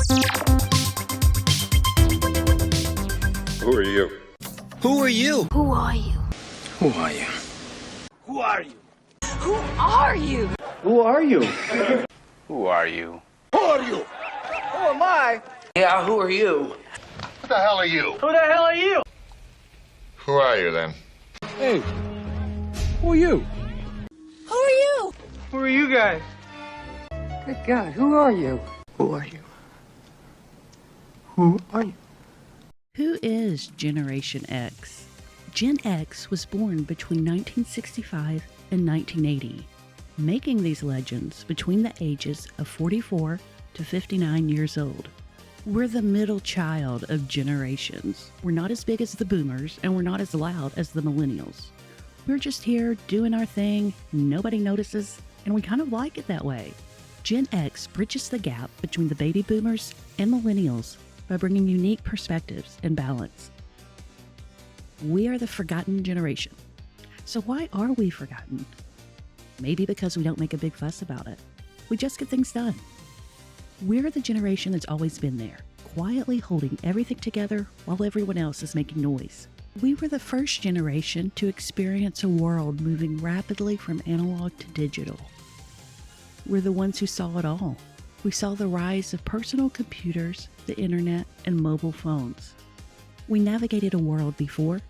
Who are you? Who are you? Who are you? Who are you? Who are you? Who are you? Who are you? Who are you? Who are you? Who am I? Yeah, who are you? What the hell are you? Who the hell are you? Who are you then? Hey, who are you? Who are you? Who are you guys? Good God, who are you? Who are you? Who are you? Who is Generation X? Gen X was born between 1965 and 1980, making these legends between the ages of 44 to 59 years old. We're the middle child of generations. We're not as big as the boomers, and we're not as loud as the millennials. We're just here doing our thing, nobody notices, and we kind of like it that way. Gen X bridges the gap between the baby boomers and millennials by bringing unique perspectives and balance. We are the forgotten generation. So why are we forgotten? Maybe because we don't make a big fuss about it. We just get things done. We're the generation that's always been there, quietly holding everything together while everyone else is making noise. We were the first generation to experience a world moving rapidly from analog to digital. We're the ones who saw it all. We saw the rise of personal computers, the internet, and mobile phones. We navigated a world before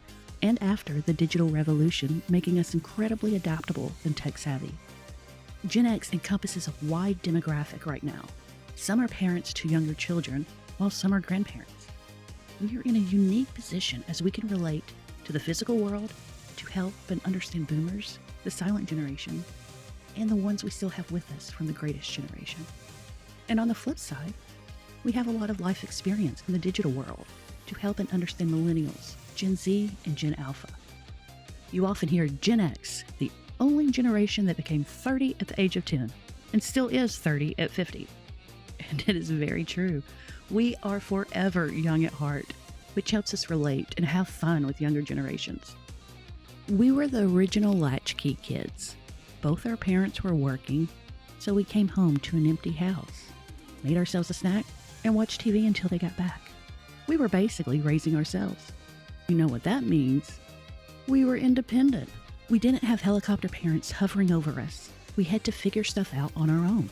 and after the digital revolution, making us incredibly adaptable and tech-savvy. Gen X encompasses a wide demographic right now. Some are parents to younger children, while some are grandparents. We are in a unique position as we can relate to the physical world, to help and understand boomers, the silent generation, and the ones we still have with us from the greatest generation. And on the flip side, we have a lot of life experience in the digital world to help and understand millennials, Gen Z, and Gen Alpha. You often hear Gen X, the only generation that became 30 at the age of 10 and still is 30 at 50. And it is very true. We are forever young at heart, which helps us relate and have fun with younger generations. We were the original latchkey kids. Both our parents were working, so we came home to an empty house, made ourselves a snack, and watched TV until they got back. We were basically raising ourselves. You know what that means? We were independent. We didn't have helicopter parents hovering over us. We had to figure stuff out on our own.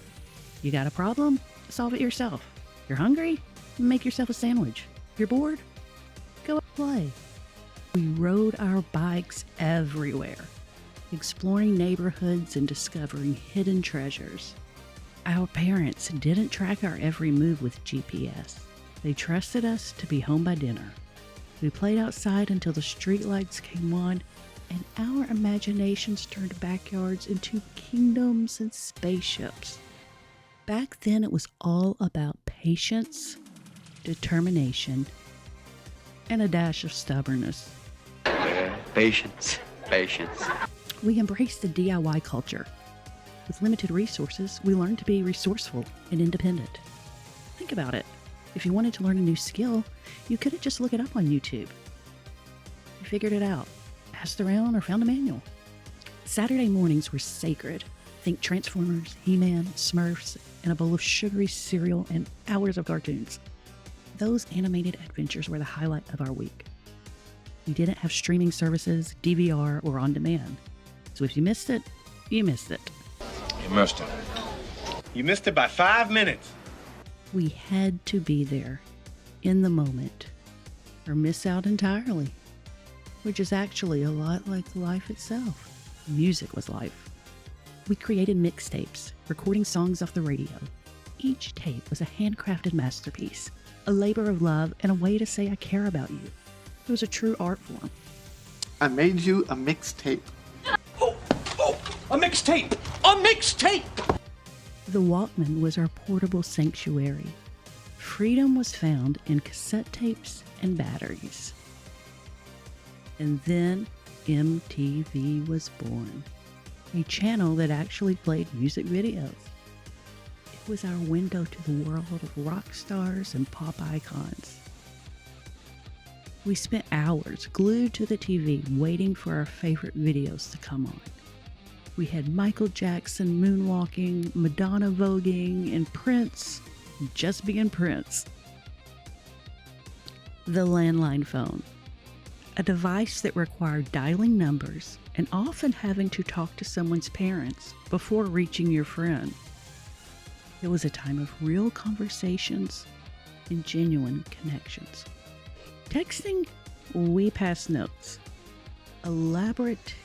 You got a problem? Solve it yourself. You're hungry? Make yourself a sandwich. You're bored? Go play. We rode our bikes everywhere, exploring neighborhoods and discovering hidden treasures. Our parents didn't track our every move with GPS. They trusted us to be home by dinner. We played outside until the streetlights came on, and our imaginations turned backyards into kingdoms and spaceships. Back then, it was all about patience, determination, and a dash of stubbornness. Patience. We embraced the DIY culture. With limited resources, we learned to be resourceful and independent. Think about it. If you wanted to learn a new skill, you couldn't just look it up on YouTube. You figured it out, asked around, or found a manual. Saturday mornings were sacred. Think Transformers, He-Man, Smurfs, and a bowl of sugary cereal and hours of cartoons. Those animated adventures were the highlight of our week. We didn't have streaming services, DVR, or on demand. So if you missed it, you missed it. You missed it. You missed it by 5 minutes. We had to be there, in the moment, or miss out entirely, which is actually a lot like life itself. Music was life. We created mixtapes, recording songs off the radio. Each tape was a handcrafted masterpiece, a labor of love, and a way to say I care about you. It was a true art form. I made you a mixtape. Oh, a mixtape! A mixtape! The Walkman was our portable sanctuary. Freedom was found in cassette tapes and batteries. And then MTV was born, a channel that actually played music videos. It was our window to the world of rock stars and pop icons. We spent hours glued to the TV waiting for our favorite videos to come on. We had Michael Jackson moonwalking, Madonna voguing, and Prince just being Prince. The landline phone, a device that required dialing numbers and often having to talk to someone's parents before reaching your friend. It was a time of real conversations and genuine connections. Texting, we passed notes. Elaborate,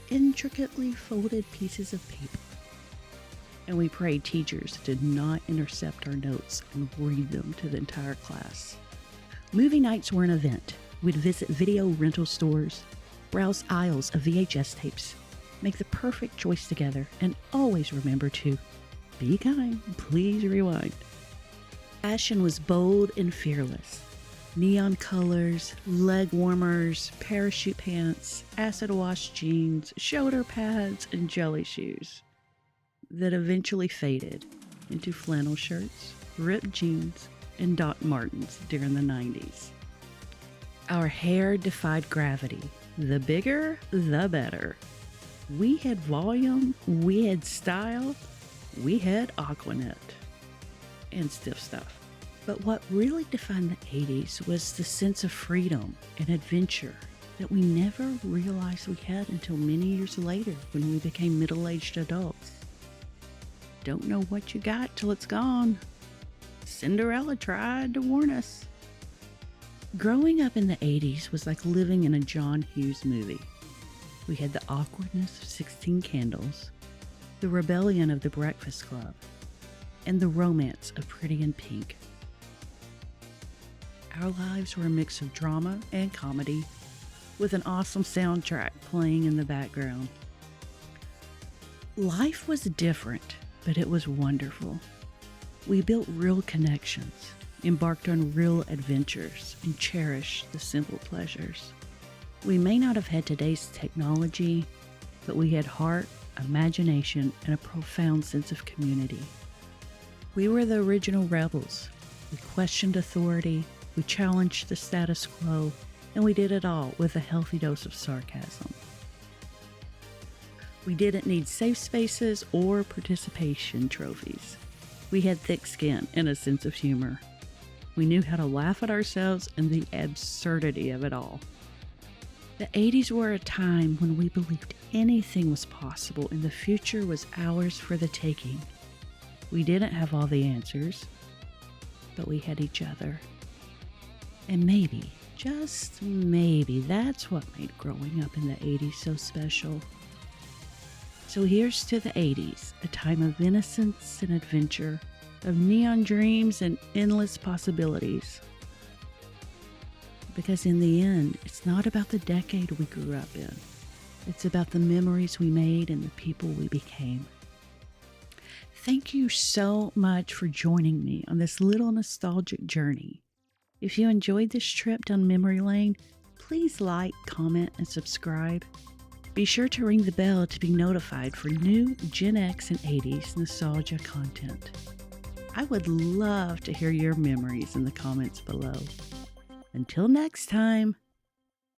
intricately folded pieces of paper. And we prayed teachers did not intercept our notes and read them to the entire class. Movie nights were an event. We'd visit video rental stores, browse aisles of VHS tapes, make the perfect choice together, and always remember to be kind, please rewind. Fashion was bold and fearless. Neon colors, leg warmers, parachute pants, acid wash jeans, shoulder pads, and jelly shoes that eventually faded into flannel shirts, ripped jeans, and Doc Martens during the 90s. Our hair defied gravity. The bigger, the better. We had volume, we had style, we had Aquanet, and stiff stuff. But what really defined the 80s was the sense of freedom and adventure that we never realized we had until many years later when we became middle-aged adults. Don't know what you got till it's gone. Cinderella tried to warn us. Growing up in the 80s was like living in a John Hughes movie. We had the awkwardness of 16 Candles, the rebellion of The Breakfast Club, and the romance of Pretty in Pink. Our lives were a mix of drama and comedy, with an awesome soundtrack playing in the background. Life was different, but it was wonderful. We built real connections, embarked on real adventures, and cherished the simple pleasures. We may not have had today's technology, but we had heart, imagination, and a profound sense of community. We were the original rebels. We questioned authority, we challenged the status quo, and we did it all with a healthy dose of sarcasm. We didn't need safe spaces or participation trophies. We had thick skin and a sense of humor. We knew how to laugh at ourselves and the absurdity of it all. The 80s were a time when we believed anything was possible and the future was ours for the taking. We didn't have all the answers, but we had each other. And maybe, just maybe, that's what made growing up in the 80s so special. So here's to the 80s, a time of innocence and adventure, of neon dreams and endless possibilities. Because in the end, it's not about the decade we grew up in. It's about the memories we made and the people we became. Thank you so much for joining me on this little nostalgic journey. If you enjoyed this trip down memory lane, please like, comment, and subscribe. Be sure to ring the bell to be notified for new Gen X and 80s nostalgia content. I would love to hear your memories in the comments below. Until next time.